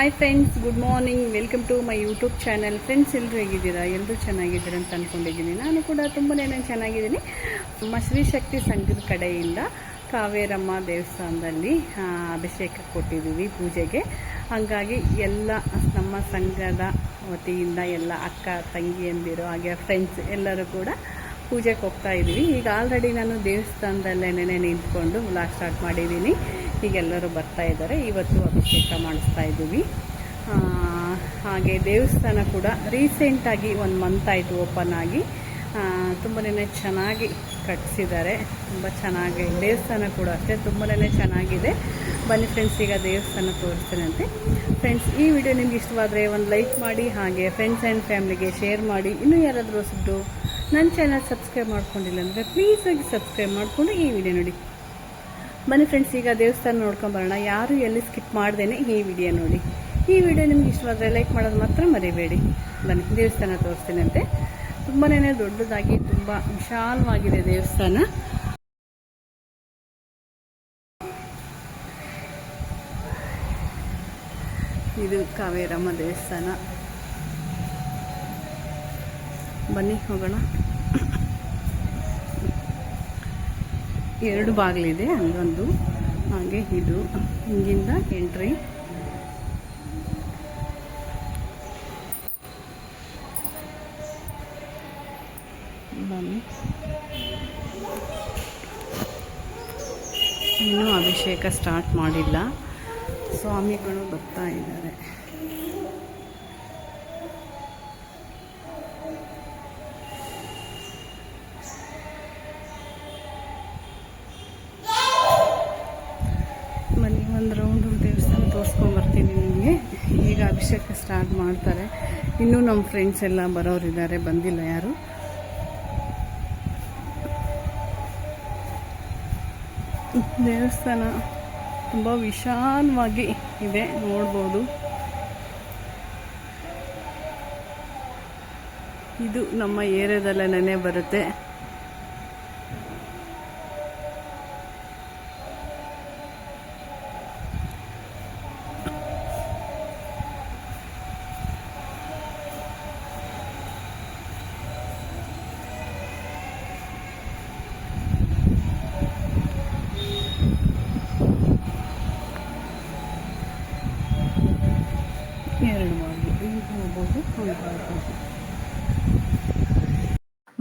Hi friends, good morning. Welcome to my YouTube channel. Friends, ಎಲ್ಲರೂ ಹೇಗಿದ್ದೀರಾ? ಎಲ್ಲರೂ ಚೆನ್ನಾಗಿದ್ದೀರಾ ಅಂತ ಅಂದ್ಕೊಂಡಿದ್ದೀನಿ. ನಾನು ಕೂಡ ತುಂಬಾ ಚೆನ್ನಾಗಿದ್ದೀನಿ. ನಮ್ಮ ಶ್ರೀ ಶಕ್ತಿ ಸಂಘದ ಕಡೆಯಿಂದ ಕಾವೇರಮ್ಮ ದೇವಸ್ಥಾನದಲ್ಲಿ ಅಭಿಷೇಕ ಕೊಟ್ಟಿದ್ದೀವಿ ಪೂಜೆಗೆ. ಹಾಗಾಗಿ ಎಲ್ಲ ನಮ್ಮ ಸಂಘದ ವತಿಯಿಂದ ಎಲ್ಲ ಅಕ್ಕ ತಂಗಿಯಂದಿರು ಹಾಗೆ ಫ್ರೆಂಡ್ಸ್ ಎಲ್ಲರೂ ಕೂಡ ಪೂಜೆಗೆ ಹೋಗ್ತಾ ಇದ್ದೀವಿ. ಈಗ ಆಲ್ರೆಡಿ ನಾನು ದೇವಸ್ಥಾನದಲ್ಲೇ ನಿಂತ್ಕೊಂಡು ವ್ಲಾಗ್ ಸ್ಟಾರ್ಟ್ ಮಾಡಿದ್ದೀನಿ. ಈಗೆಲ್ಲರೂ ಬರ್ತಾ ಇದ್ದಾರೆ. ಇವತ್ತು ಅಭಿಷೇಕ ಮಾಡಿಸ್ತಾ ಇದ್ದೀವಿ. ಹಾಗೆ ದೇವಸ್ಥಾನ ಕೂಡ ರೀಸೆಂಟಾಗಿ 1 ಮಂತ್ ಆಯಿತು ಓಪನ್ ಆಗಿ. ತುಂಬಾ ಚೆನ್ನಾಗಿ ಕಟ್ಟಿಸಿದ್ದಾರೆ. ತುಂಬ ಚೆನ್ನಾಗಿ ದೇವಸ್ಥಾನ ಕೂಡ ಅಷ್ಟೇ ತುಂಬಾ ಚೆನ್ನಾಗಿದೆ. ಬನ್ನಿ ಫ್ರೆಂಡ್ಸ್, ಈಗ ದೇವಸ್ಥಾನ ತೋರಿಸ್ತೇನಂತೆ. ಫ್ರೆಂಡ್ಸ್, ಈ ವಿಡಿಯೋ ನಿಮ್ಗೆ ಇಷ್ಟವಾದರೆ ಒಂದು ಲೈಕ್ ಮಾಡಿ, ಹಾಗೆ ಫ್ರೆಂಡ್ಸ್ ಆ್ಯಂಡ್ ಫ್ಯಾಮಿಲಿಗೆ ಶೇರ್ ಮಾಡಿ. ಇನ್ನೂ ಯಾರಾದರೂ ಹೊಸಬ್ರು ನನ್ನ ಚಾನಲ್ ಸಬ್ಸ್ಕ್ರೈಬ್ ಮಾಡ್ಕೊಂಡಿಲ್ಲ ಅಂದರೆ ಪ್ಲೀಸ್ ಆಗಿ ಸಬ್ಸ್ಕ್ರೈಬ್ ಮಾಡಿಕೊಂಡು ಈ ವಿಡಿಯೋ ನೋಡಿ. ಬನ್ನಿ ಫ್ರೆಂಡ್ಸ್, ಈಗ ದೇವಸ್ಥಾನ ನೋಡ್ಕೊಂಬರೋಣ. ಯಾರು ಎಲ್ಲಿ ಸ್ಕಿಪ್ ಮಾಡ್ದೇನೆ ಈ ವಿಡಿಯೋ ನೋಡಿ. ಈ ವಿಡಿಯೋ ನಿಮ್ಗೆ ಇಷ್ಟವಾದರೆ ಲೈಕ್ ಮಾಡೋದು ಮಾತ್ರ ಮರಿಬೇಡಿ. ಬನ್ನಿ ದೇವಸ್ಥಾನ ತೋರಿಸ್ತೀನಂತೆ. ತುಂಬಾ ದೊಡ್ಡದಾಗಿ ತುಂಬ ವಿಶಾಲವಾಗಿದೆ ದೇವಸ್ಥಾನ. ಇದು ಕಾವೇರಮ್ಮ ದೇವಸ್ಥಾನ. ಬನ್ನಿ ಹೋಗೋಣ. 2 ಬಾಗಿಲಿದೆ, ಅಲ್ಲೊಂದು ಹಾಗೆ ಇದು ಹಿಂಗಿಂದ ಎಂಟ್ರಿ. ಬನ್ನಿ. ಇನ್ನೂ ಅಭಿಷೇಕ ಸ್ಟಾರ್ಟ್ ಮಾಡಿಲ್ಲ, ಸ್ವಾಮಿಗಳು ಬರ್ತಾ ಇದ್ದಾರೆ. ಬನ್ನಿ, ಒಂದು ರೌಂಡು ದೇವಸ್ಥಾನ ತೋರಿಸ್ಕೊಂಬರ್ತೀನಿ ನಿಮಗೆ. ಈಗ ಅಭಿಷೇಕ ಸ್ಟಾರ್ಟ್ ಮಾಡ್ತಾರೆ. ಇನ್ನೂ ನಮ್ಮ ಫ್ರೆಂಡ್ಸ್ ಎಲ್ಲ ಬರೋರಿದ್ದಾರೆ, ಬಂದಿಲ್ಲ ಯಾರು. ದೇವಸ್ಥಾನ ತುಂಬ ವಿಶಾಲವಾಗಿ ಇದೆ, ನೋಡ್ಬೋದು. ಇದು ನಮ್ಮ ಏರಿಯಾದಲ್ಲೇ ಬರುತ್ತೆ.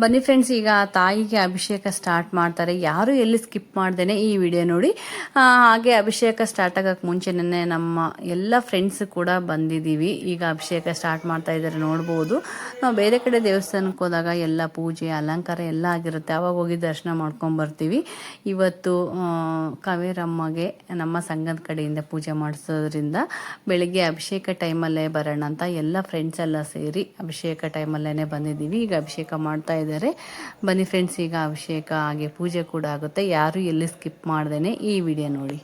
ಬನ್ನಿ ಫ್ರೆಂಡ್ಸ್, ಈಗ ತಾಯಿಗೆ ಅಭಿಷೇಕ ಸ್ಟಾರ್ಟ್ ಮಾಡ್ತಾರೆ. ಯಾರು ಎಲ್ಲಿ ಸ್ಕಿಪ್ ಮಾಡ್ದೇನೆ ಈ ವಿಡಿಯೋ ನೋಡಿ. ಹಾಗೆ ಅಭಿಷೇಕ ಸ್ಟಾರ್ಟ್ ಆಗೋಕ್ಕೆ ಮುಂಚೆನೇ ನಮ್ಮ ಎಲ್ಲ ಫ್ರೆಂಡ್ಸ್ ಕೂಡ ಬಂದಿದ್ದೀವಿ. ಈಗ ಅಭಿಷೇಕ ಸ್ಟಾರ್ಟ್ ಮಾಡ್ತಾ ಇದ್ದಾರೆ, ನೋಡ್ಬೋದು. ನಾವು ಬೇರೆ ಕಡೆ ದೇವಸ್ಥಾನಕ್ಕೆ ಹೋದಾಗ ಎಲ್ಲ ಪೂಜೆ ಅಲಂಕಾರ ಎಲ್ಲ ಆಗಿರುತ್ತೆ, ಅವಾಗ ಹೋಗಿ ದರ್ಶನ ಮಾಡ್ಕೊಂಡು ಬರ್ತೀವಿ. ಇವತ್ತು ಕಾವೇರಮ್ಮಗೆ ನಮ್ಮ ಸಂಘದ ಕಡೆಯಿಂದ ಪೂಜೆ ಮಾಡಿಸೋದ್ರಿಂದ ಬೆಳಿಗ್ಗೆ ಅಭಿಷೇಕ ಟೈಮಲ್ಲೇ ಬರೋಣ ಅಂತ ಎಲ್ಲ ಫ್ರೆಂಡ್ಸ್ ಎಲ್ಲ ಸೇರಿ ಅಭಿಷೇಕ ಟೈಮಲ್ಲೇ ಬಂದಿದ್ದೀವಿ. ಈಗ ಅಭಿಷೇಕ ಮಾಡ್ತಾ ಇದ್ದಾರೆ. ಬನ್ನಿ ಫ್ರೆಂಡ್ಸ್, ಈಗ ಅಭಿಷೇಕ ಹಾಗೆ ಪೂಜೆ ಕೂಡ ಆಗುತ್ತೆ. ಯಾರು ಎಲ್ಲಿ ಸ್ಕಿಪ್ ಮಾಡ್ದೇನೆ ಈ ವಿಡಿಯೋ ನೋಡಿ.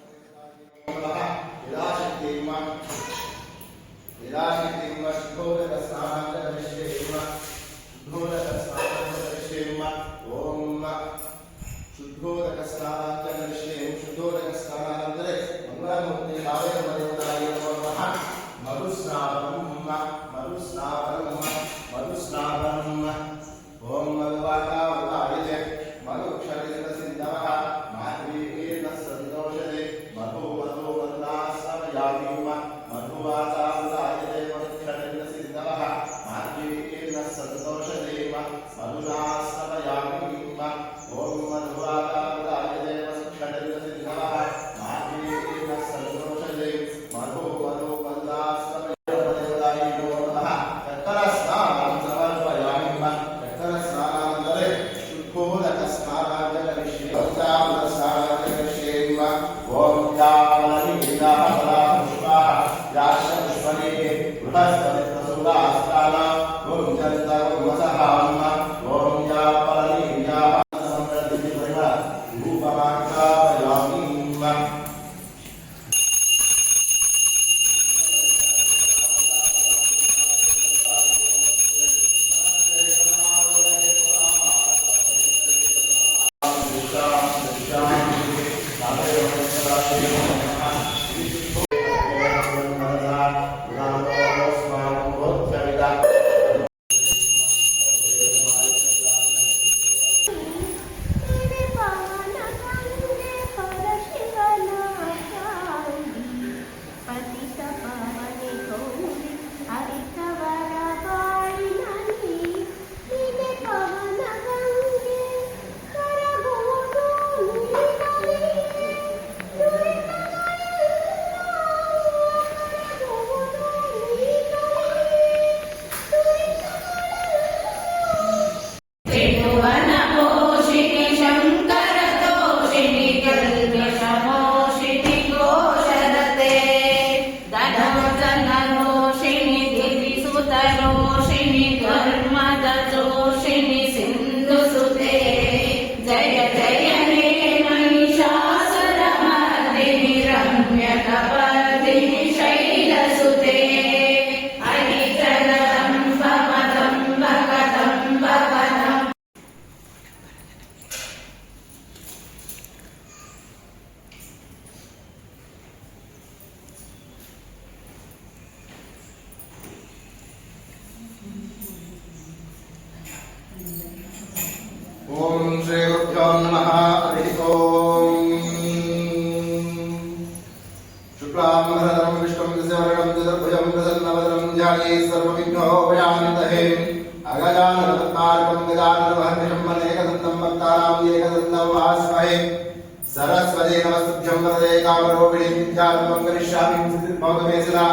ಓಂ ಶ್ರೀ ಗುರುಭ್ಯೋ ನಮಃ ಹರಿ ಓಂ ಶುಕ್ಲಾಂಬರಧರಂ ವಿಷ್ಣುಂ ದಶವರ್ಣಂ ಚತುರ್ಭುಜಂ ಪ್ರಸನ್ನವದನಂ ಧ್ಯಾಯೇ ಸರ್ವವಿಘ್ನೋಪಶಾಂತಯೇ ಅಗಜಾನನ ಪದ್ಮಾರ್ಕಂ ಗಜಾನನ ಮಹರ್ನಿಶಂ ಅನೇಕದಂತಂ ಭಕ್ತಾನಾಂ ಏಕದಂತಂ ವಾಸ್ಮಹೇ सरस्वती नमस्तुभ्यं वरदे कामरूपिणीं विद्यारम्भं करिष्यामि सिद्धिर्भवतु मे सदा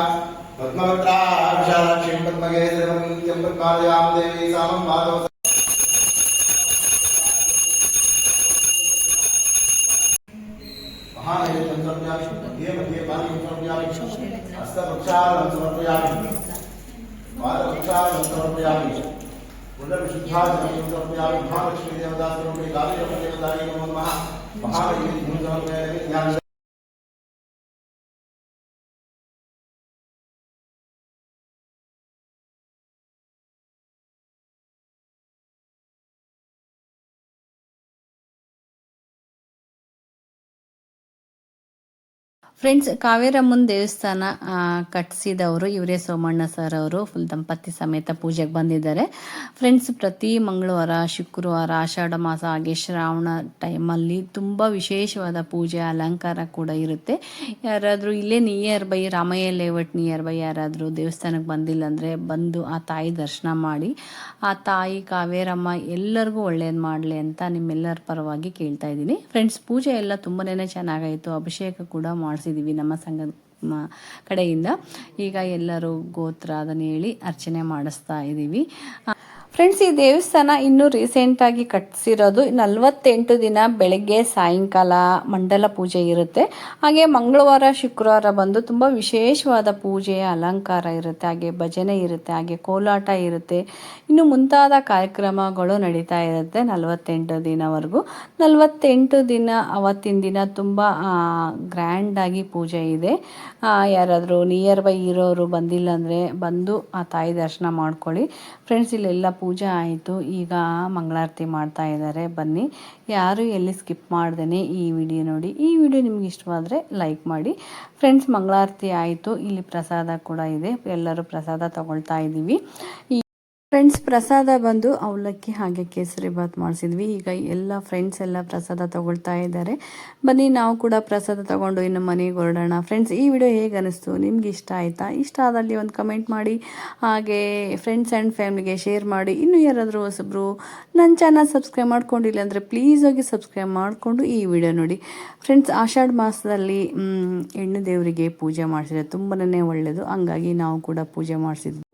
पद्मवक्त्राः विशालाक्षीं पद्मकेसरीं नित्यं पद्मालयां देवी सामं माधव महानैवेद्यं समर्पयामि मध्ये मध्ये पानीयं समर्पयामि हस्तवृक्षालं समर्पयामि पादवृक्षालं समर्पयामि पुण्यविशुद्धाजलं समर्पयामि महालक्ष्मी देवतास्वरूपिणी कालीरमणी देवतायै नमो नमः महालक्ष्मी समर्पयामि ध्यान ಫ್ರೆಂಡ್ಸ್, ಕಾವೇರಮ್ಮನ ದೇವಸ್ಥಾನ ಕಟ್ಟಿಸಿದವರು ಇವರೇ, ಸೋಮಣ್ಣ ಸರ್ ಅವರು ಫುಲ್ ದಂಪತಿ ಸಮೇತ ಪೂಜೆಗೆ ಬಂದಿದ್ದಾರೆ. ಫ್ರೆಂಡ್ಸ್, ಪ್ರತಿ ಮಂಗಳವಾರ, ಶುಕ್ರವಾರ, ಆಷಾಢ ಮಾಸ ಹಾಗೆ ಶ್ರಾವಣ ಟೈಮಲ್ಲಿ ತುಂಬ ವಿಶೇಷವಾದ ಪೂಜೆ ಅಲಂಕಾರ ಕೂಡ ಇರುತ್ತೆ. ಯಾರಾದರೂ ಇಲ್ಲೇ near by Ramaiah layout near by ಯಾರಾದರೂ ದೇವಸ್ಥಾನಕ್ಕೆ ಬಂದಿಲ್ಲ ಅಂದರೆ ಬಂದು ಆ ತಾಯಿ ದರ್ಶನ ಮಾಡಿ, ಆ ತಾಯಿ ಕಾವೇರಮ್ಮ ಎಲ್ಲರಿಗೂ ಒಳ್ಳೇದು ಮಾಡಲಿ ಅಂತ ನಿಮ್ಮೆಲ್ಲರ ಪರವಾಗಿ ಕೇಳ್ತಾ ಇದ್ದೀನಿ. ಫ್ರೆಂಡ್ಸ್, ಪೂಜೆ ಎಲ್ಲ ತುಂಬನೇ ಚೆನ್ನಾಗಾಯಿತು. ಅಭಿಷೇಕ ಕೂಡ ಮಾಡಿಸಿದ್ದೀವಿ ನಮ್ಮ ಸಂಘದ ಕಡೆಯಿಂದ. ಈಗ ಎಲ್ಲರೂ ಗೋತ್ರ ಅದನ್ನು ಹೇಳಿ ಅರ್ಚನೆ ಮಾಡಿಸ್ತಾ ಇದ್ದೀವಿ. ಫ್ರೆಂಡ್ಸ್, ಈ ದೇವಸ್ಥಾನ ಇನ್ನೂ ರೀಸೆಂಟಾಗಿ ಕಟ್ಟಿಸಿರೋದು. 48 ದಿನ ಬೆಳಗ್ಗೆ ಸಾಯಂಕಾಲ ಮಂಡಲ ಪೂಜೆ ಇರುತ್ತೆ. ಹಾಗೆ ಮಂಗಳವಾರ ಶುಕ್ರವಾರ ಬಂದು ತುಂಬ ವಿಶೇಷವಾದ ಪೂಜೆಯ ಅಲಂಕಾರ ಇರುತ್ತೆ. ಹಾಗೆ ಭಜನೆ ಇರುತ್ತೆ, ಹಾಗೆ ಕೋಲಾಟ ಇರುತ್ತೆ, ಇನ್ನು ಮುಂತಾದ ಕಾರ್ಯಕ್ರಮಗಳು ನಡೀತಾ ಇರುತ್ತೆ 48 ದಿನವರೆಗೂ. 48 ದಿನ ಅವತ್ತಿನ ದಿನ ತುಂಬ ಗ್ರ್ಯಾಂಡಾಗಿ ಪೂಜೆ ಇದೆ. ಯಾರಾದರೂ ನಿಯರ್ ಬೈ ಇರೋರು ಬಂದಿಲ್ಲ ಅಂದರೆ ಬಂದು ಆ ತಾಯಿ ದರ್ಶನ ಮಾಡ್ಕೊಳ್ಳಿ. ಫ್ರೆಂಡ್ಸ್, ಇಲ್ಲೆಲ್ಲ ಪೂಜೆ ಆಯಿತು. ಈಗ ಮಂಗಳಾರತಿ ಮಾಡ್ತಾ ಇದ್ದಾರೆ. ಬನ್ನಿ, ಯಾರು ಎಲ್ಲಿ ಸ್ಕಿಪ್ ಮಾಡ್ದೇ ಈ ವಿಡಿಯೋ ನೋಡಿ. ಈ ವಿಡಿಯೋ ನಿಮ್ಗೆ ಇಷ್ಟವಾದರೆ ಲೈಕ್ ಮಾಡಿ. ಫ್ರೆಂಡ್ಸ್, ಮಂಗಳಾರತಿ ಆಯಿತು. ಇಲ್ಲಿ ಪ್ರಸಾದ ಕೂಡ ಇದೆ. ಎಲ್ಲರೂ ಪ್ರಸಾದ ತಗೊಳ್ತಾ ಇದ್ದೀವಿ. ಫ್ರೆಂಡ್ಸ್, ಪ್ರಸಾದ ಬಂದು ಅವಲಕ್ಕಿ ಹಾಗೆ ಕೇಸರಿ ಬಾತ್ ಮಾಡಿಸಿದ್ವಿ. ಈಗ ಎಲ್ಲ ಫ್ರೆಂಡ್ಸ್ ಎಲ್ಲ ಪ್ರಸಾದ ತಗೊಳ್ತಾ ಇದ್ದಾರೆ. ಬನ್ನಿ, ನಾವು ಕೂಡ ಪ್ರಸಾದ ತಗೊಂಡು ಇನ್ನು ಮನೆಗೆ ಹೊರಡೋಣ. ಫ್ರೆಂಡ್ಸ್, ಈ ವಿಡಿಯೋ ಹೇಗೆ ಅನಿಸ್ತು? ನಿಮ್ಗೆ ಇಷ್ಟ ಆಯಿತಾ? ಇಷ್ಟ ಆದಲ್ಲಿ ಒಂದು ಕಮೆಂಟ್ ಮಾಡಿ, ಹಾಗೆ ಫ್ರೆಂಡ್ಸ್ ಆ್ಯಂಡ್ ಫ್ಯಾಮಿಲಿಗೆ ಶೇರ್ ಮಾಡಿ. ಇನ್ನೂ ಯಾರಾದರೂ ಹೊಸಬ್ರು ನನ್ನ ಚಾನಲ್ ಸಬ್ಸ್ಕ್ರೈಬ್ ಮಾಡ್ಕೊಂಡಿಲ್ಲ ಅಂದರೆ ಪ್ಲೀಸ್ ಹೋಗಿ ಸಬ್ಸ್ಕ್ರೈಬ್ ಮಾಡಿಕೊಂಡು ಈ ವಿಡಿಯೋ ನೋಡಿ. ಫ್ರೆಂಡ್ಸ್, ಆಷಾಢ ಮಾಸದಲ್ಲಿ ಹೆಣ್ಣು ದೇವರಿಗೆ ಪೂಜೆ ಮಾಡಿಸಿದ್ರೆ ತುಂಬನೇ ಒಳ್ಳೆಯದು. ಹಂಗಾಗಿ ನಾವು ಕೂಡ ಪೂಜೆ ಮಾಡಿಸಿದ್ವಿ.